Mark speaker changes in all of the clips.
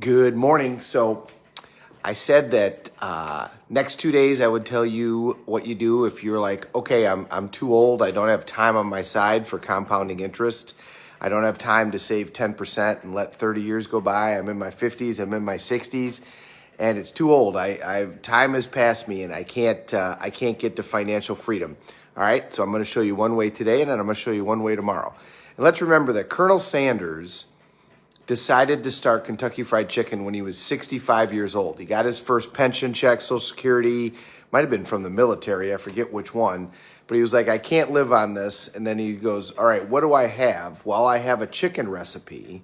Speaker 1: Good morning. So I said that next 2 days I would tell you what you do if you're like, okay, I'm too old. I don't have time on my side for compounding interest. I don't have time to save 10% and let 30 years go by. I'm in my 50s. I'm in my 60s, and it's too old. Time has passed me, and I can't get to financial freedom. All right. So I'm going to show you one way today, and then I'm going to show you one way tomorrow. And let's remember that Colonel Sanders decided to start Kentucky Fried Chicken when he was 65 years old. He got his first pension check, Social Security, might have been from the military, I forget which one, but he was like, I can't live on this. And then he goes, all right, what do I have? Well, I have a chicken recipe.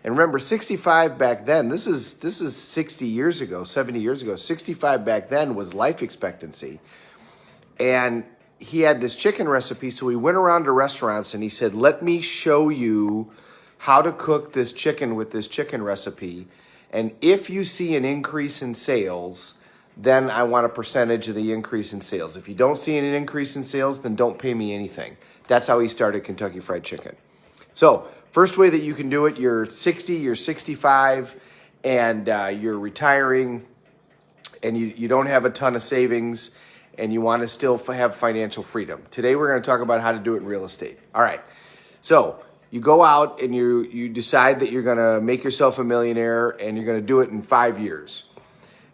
Speaker 1: And remember, 65 back then, this is 60 years ago, 70 years ago, 65 back then was life expectancy. And he had this chicken recipe, so he went around to restaurants and he said, let me show you how to cook this chicken with this chicken recipe. And if you see an increase in sales, then I want a percentage of the increase in sales. If you don't see an increase in sales, then don't pay me anything. That's how he started Kentucky Fried Chicken. So first way that you can do it, you're 60, you're 65, and you're retiring, and you don't have a ton of savings, and you want to still have financial freedom. Today we're going to talk about how to do it in real estate. All right, so you go out and you decide that you're going to make yourself a millionaire, and you're going to do it in 5 years.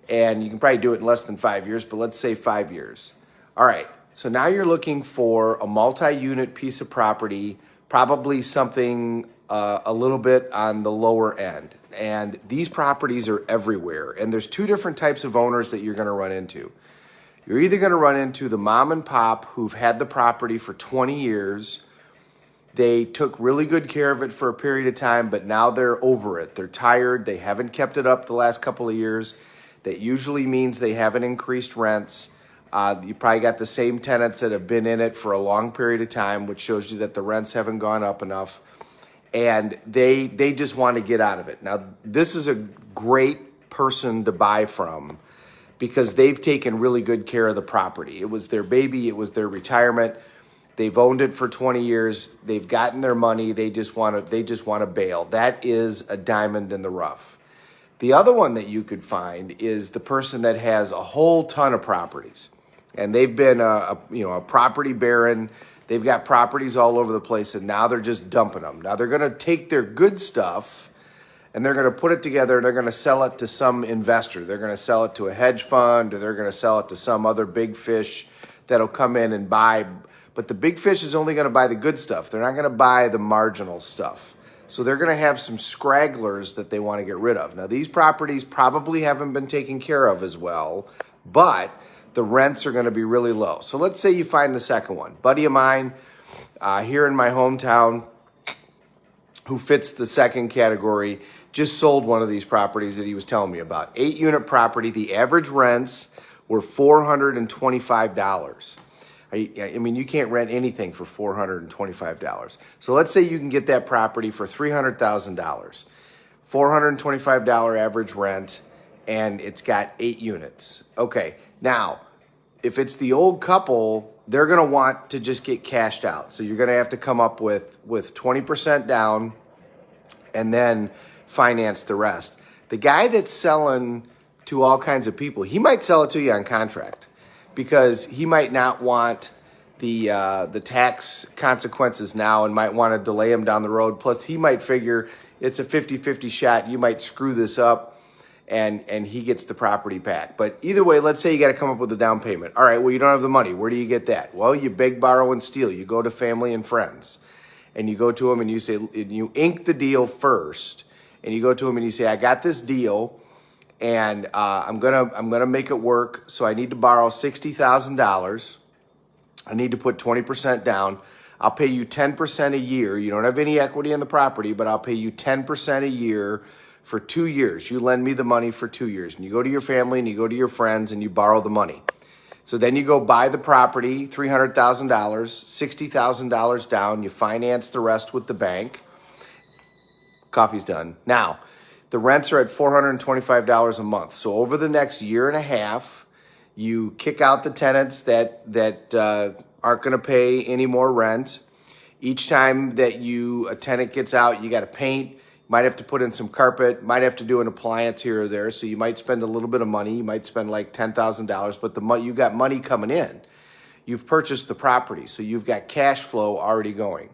Speaker 1: And you can probably do it in less than 5 years, but let's say 5 years. All right, so now you're looking for a multi-unit piece of property, probably something a little bit on the lower end. And these properties are everywhere. And there's two different types of owners that you're going to run into. You're either going to run into the mom and pop who've had the property for 20 years. They took really good care of it for a period of time, but now they're over it. They're tired. They haven't kept it up the last couple of years. That usually means they haven't increased rents. You probably got the same tenants that have been in it for a long period of time, which shows you that the rents haven't gone up enough. And they just want to get out of it. Now, this is a great person to buy from because they've taken really good care of the property. It was their baby. It was their retirement. They've owned it for 20 years. They've gotten their money. They just want to bail. That is a diamond in the rough. The other one that you could find is the person that has a whole ton of properties, and they've been a property baron. They've got properties all over the place, and now they're just dumping them. Now they're going to take their good stuff and they're going to put it together and they're going to sell it to some investor. They're going to sell it to a hedge fund, or they're going to sell it to some other big fish that'll come in and buy. But the big fish is only going to buy the good stuff. They're not going to buy the marginal stuff. So they're going to have some scragglers that they want to get rid of. Now, these properties probably haven't been taken care of as well, but the rents are going to be really low. So let's say you find the second one. Buddy of mine here in my hometown who fits the second category just sold one of these properties that he was telling me about. 8-unit property. The average rents were $425. I mean, you can't rent anything for $425. So let's say you can get that property for $300,000. $425 average rent, and it's got 8 units. Okay, now, if it's the old couple, they're going to want to just get cashed out. So you're going to have to come up with 20% down and then finance the rest. The guy that's selling to all kinds of people, he might sell it to you on contract, because he might not want the tax consequences now and might want to delay him down the road. Plus, he might figure it's a 50-50 shot. You might screw this up, and he gets the property back. But either way, let's say you got to come up with a down payment. All right, well, you don't have the money. Where do you get that? Well, you beg, borrow, and steal. You go to family and friends, and you go to them and you say, you ink the deal first, and you go to them and you say, I got this deal, and I'm gonna make it work. So I need to borrow $60,000. I need to put 20% down. I'll pay you 10% a year. You don't have any equity in the property, but I'll pay you 10% a year for 2 years. You lend me the money for 2 years, and you go to your family and you go to your friends and you borrow the money. So then you go buy the property, $300,000, $60,000 down. You finance the rest with the bank. Coffee's done. Now, the rents are at $425 a month. So over the next year and a half, you kick out the tenants that aren't going to pay any more rent. Each time that a tenant gets out, you got to paint, Might have to put in some carpet, might have to do an appliance here or there. So you might spend a little bit of money. You might spend like $10,000, but the money, you got money coming in. You've purchased the property, so you've got cash flow already going.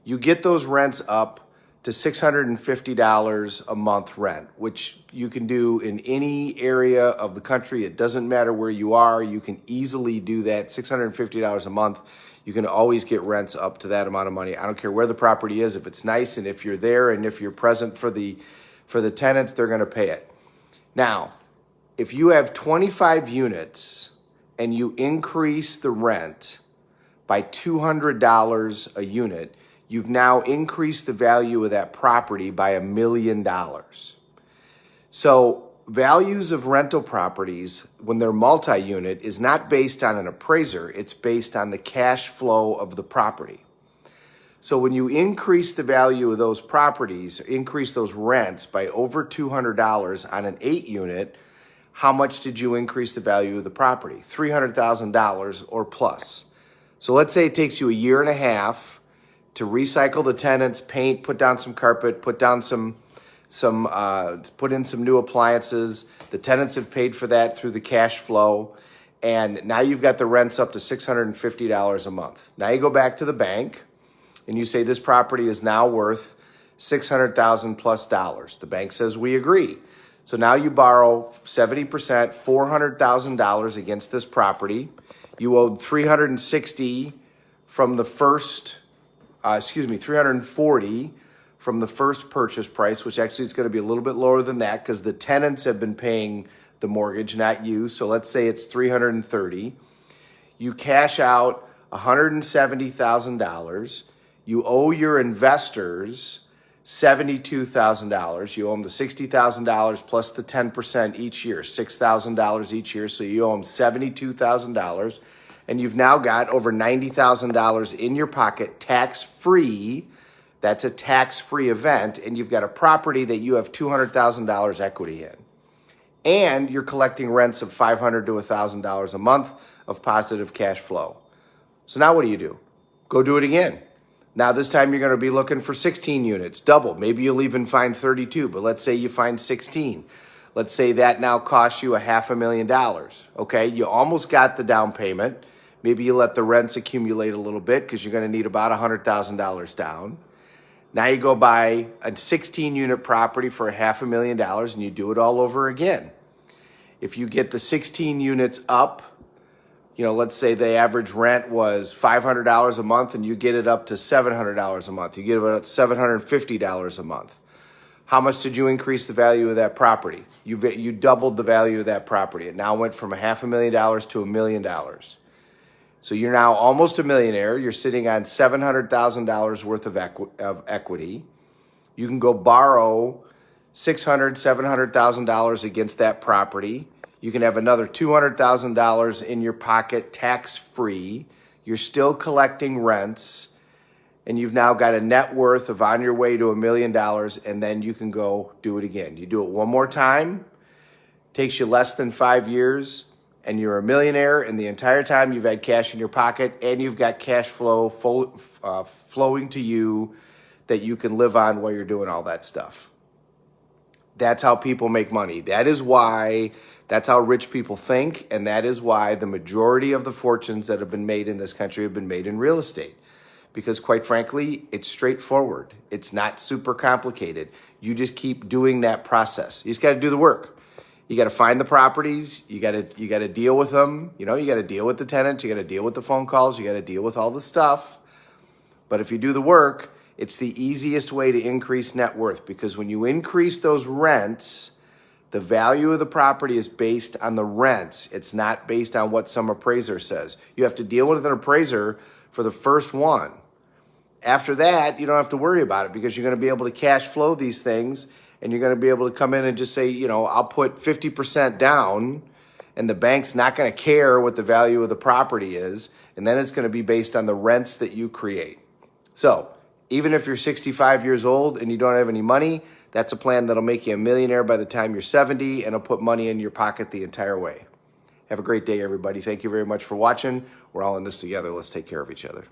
Speaker 1: You get those rents up to $650 a month rent, which you can do in any area of the country. It doesn't matter where you are. You can easily do that. $650 a month. You can always get rents up to that amount of money. I don't care where the property is. If it's nice and if you're there and if you're present for the tenants, they're going to pay it. Now, if you have 25 units and you increase the rent by $200 a unit, you've now increased the value of that property by $1 million. So values of rental properties, when they're multi-unit, is not based on an appraiser. It's based on the cash flow of the property. So when you increase the value of those properties, increase those rents by over $200 on an 8-unit, how much did you increase the value of the property? $300,000 or plus. So let's say it takes you a year and a half to recycle the tenants, paint, put down some carpet, put down put in some new appliances. The tenants have paid for that through the cash flow. And now you've got the rents up to $650 a month. Now you go back to the bank and you say this property is now worth $600,000 plus. The bank says we agree. So now you borrow 70%, $400,000 against this property. You owed $340 from the first purchase price, which actually is going to be a little bit lower than that because the tenants have been paying the mortgage, not you. So let's say it's $330. You cash out $170,000. You owe your investors $72,000. You owe them the $60,000 plus the 10% each year, $6,000 each year. So you owe them $72,000. And you've now got over $90,000 in your pocket, tax-free. That's a tax-free event. And you've got a property that you have $200,000 equity in. And you're collecting rents of $500 to $1,000 a month of positive cash flow. So now what do? Go do it again. Now this time you're going to be looking for 16 units, double. Maybe you'll even find 32, but let's say you find 16. Let's say that now costs you $500,000. Okay, you almost got the down payment. Maybe you let the rents accumulate a little bit because you're going to need about $100,000 down. Now you go buy a 16-unit property for $500,000 and you do it all over again. If you get the 16 units up, let's say the average rent was $500 a month and you get it up to $700 a month. You get it up to $750 a month. How much did you increase the value of that property? You doubled the value of that property. It now went from $500,000 to $1 million. So you're now almost a millionaire. You're sitting on $700,000 worth of equity. You can go borrow $600,000, $700,000 against that property. You can have another $200,000 in your pocket tax-free. You're still collecting rents, and you've now got a net worth of on your way to $1 million, and then you can go do it again. You do it one more time, takes you less than 5 years, and you're a millionaire, and the entire time you've had cash in your pocket, and you've got cash flow flowing to you that you can live on while you're doing all that stuff. That's how people make money. That's how rich people think, and that is why the majority of the fortunes that have been made in this country have been made in real estate. Because quite frankly, it's straightforward. It's not super complicated. You just keep doing that process. You just got to do the work. You got to find the properties. You got to deal with them. You got to deal with the tenants. You got to deal with the phone calls. You got to deal with all the stuff. But if you do the work, it's the easiest way to increase net worth, because when you increase those rents, the value of the property is based on the rents. It's not based on what some appraiser says. You have to deal with an appraiser for the first one. After that, you don't have to worry about it because you're going to be able to cash flow these things, and you're going to be able to come in and just say, I'll put 50% down, and the bank's not going to care what the value of the property is, and then it's going to be based on the rents that you create. So even if you're 65 years old and you don't have any money, that's a plan that'll make you a millionaire by the time you're 70, and it'll put money in your pocket the entire way. Have a great day, everybody. Thank you very much for watching. We're all in this together. Let's take care of each other.